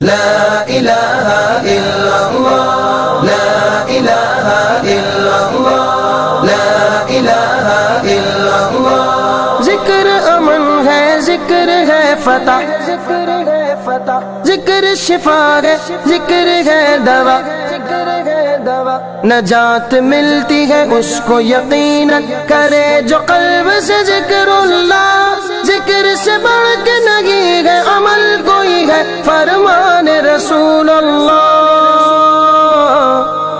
لا الہ الا اللہ، لا الہ الا اللہ، لا الہ الا اللہ۔ ذکر امن ہے، ذکر ہے فتح، ذکر ہے فتح، ذکر شفا ہے، ذکر ہے دوا، ذکر ہے دوا۔ نجات ملتی ہے اس کو یقیناً کرے جو قلب سے ذکر اللہ۔ ذکر سے بڑھ کے نہیں ہے عمل کوئی ہے، فرمان رسول اللہ۔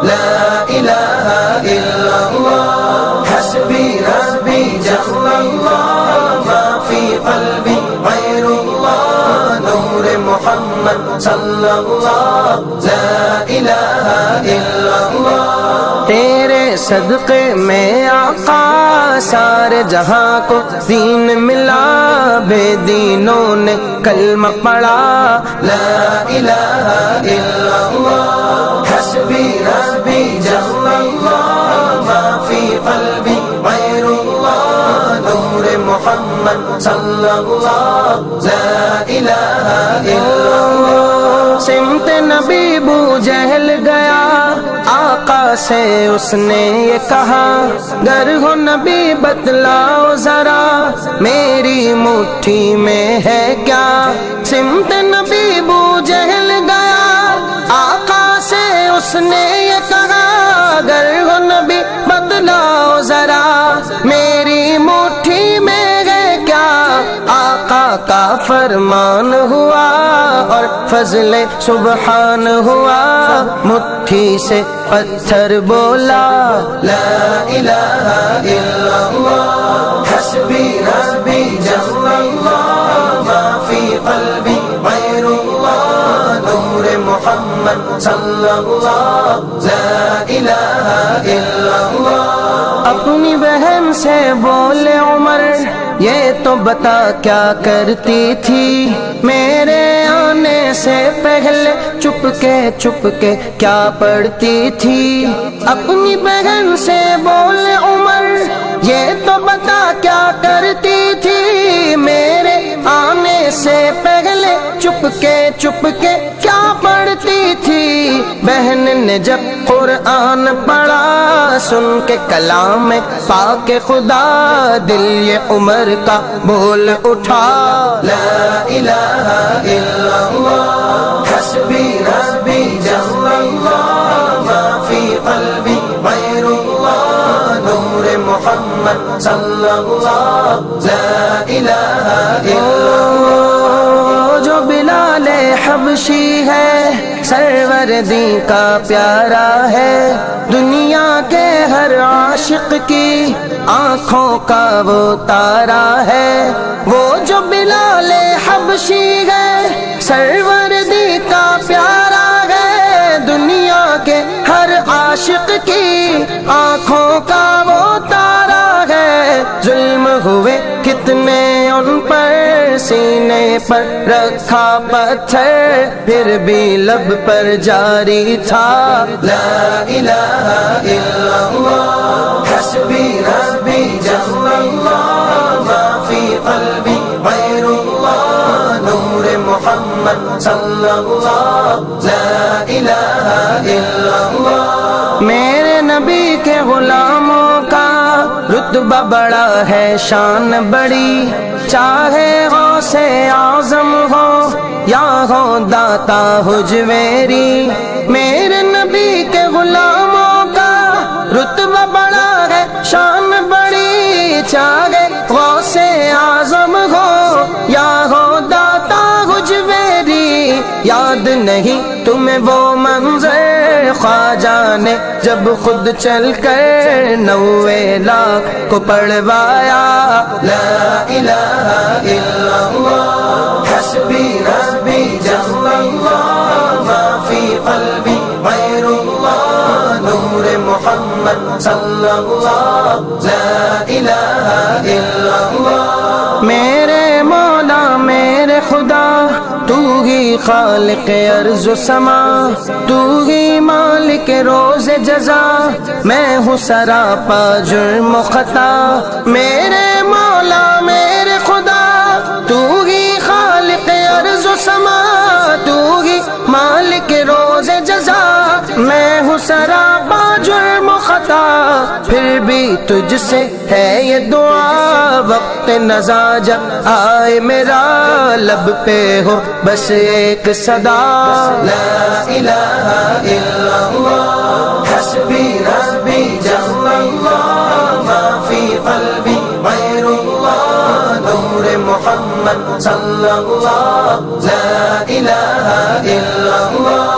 لا الہ الا اللہ، حسبی ربی جل اللہ، ما فی قلبی غیر اللہ، نور محمد صلی اللہ۔ لا الہ الا اللہ، تیرے صدقے میں آقا سارے جہاں کو دین ملا، بے دینوں نے کلمہ پڑھا۔ لا الہ الا اللہ، حسبی ربی جل اللہ، ما فی قلبی غیر اللہ، نور محمد صلی اللہ۔ لا الہ الا اللہ، سمت نبی ابو جہل گیا، آقا سے اس نے یہ کہا، گر ہو نبی بتلاؤ ذرا، میری مٹھی میں ہے کیا۔ سمت نبی ابو جہل گیا، آقا سے اس نے یہ کہا، گر ہو نبی بتلاؤ ذرا، میری مٹھی میں ہے کیا۔ آقا کا فرمان ہوا اور فضل سبحان ہوا، مٹھی سے پتھر بولا۔ لا الہ الا اللہ، حسبی ربی جل اللہ، ما فی قلبی غیر اللہ، نور محمد صلی اللہ۔ لا الہ الا اللہ، اپنی بہن سے بولے عمر، یہ تو بتا کیا کرتی تھی، میرے آنے سے پہلے چپ کے کیا پڑھتی تھی۔ اپنی بہن سے بولے عمر، یہ تو بتا کیا کرتی تھی، میرے آنے سے پہلے چپ کے کیا پڑھتی تھی۔ بہن نے جب قرآن پڑھا، سن کے کلام پاک خدا، دل یہ عمر کا بول اٹھا۔ لا الہ الا اللہ، حسبی ربی جل اللہ، ما فی قلبی غیر اللہ، نور محمد صلی اللہ۔ لا الہ الا اللہ، جو بلال حبشی ہے، سروردی کا پیارا ہے، دنیا کے ہر عاشق کی آنکھوں کا وہ تارا ہے۔ وہ جو بلال حبشی ہے، سروردی کا پیارا ہے، دنیا کے ہر عاشق کی آنکھوں کا وہ تارا ہے۔ ظلم ہوئے کتنے ان پر، سینے پر رکھا پتھر، پھر بھی لب پر جاری تھا۔ لا الہ الا اللہ، حسبی ربی جل اللہ، ما فی قلبی غیر اللہ، نور محمد صلی اللہ۔ لا الہ الا اللہ، میرے نبی کے غلاموں کا رتبہ بڑا ہے، شان بڑی، چاہے غوث اعظم ہو یا ہو داتا حجویری، میرے نبی کے غلاموں کا رتبہ بڑا ہے، شان بڑی، چاہے غوث اعظم ہو یا ہو داتا حجویری۔ یاد نہیں تمہیں وہ منظر، خواجہ نے جب خود چل کر 90 لاکھ کو پڑھوایا۔ لا الہ الا اللہ، حسبی ربی جل اللہ، ما فی قلبی غیر اللہ، نور محمد صلی اللہ۔ لا الہ الا اللہ، میرے مولا میرے خدا، تو ہی خالق ارض و سما، تو ہی مالک روز جزا، میں ہوں سراپا جرم و خطا۔ میرے مولا میرے خدا، تو ہی خالق ارض و سما، تو ہی عطا، پھر بھی تجھ سے ہے یہ دعا، وقت نزا جب آئے میرا لب پہ ہو بس ایک صدا، لا الہ الا اللہ حسبی ربی جل اللہ ما فی قلبی غیر اللہ، نور محمد صلی اللہ، لا الہ الا اللہ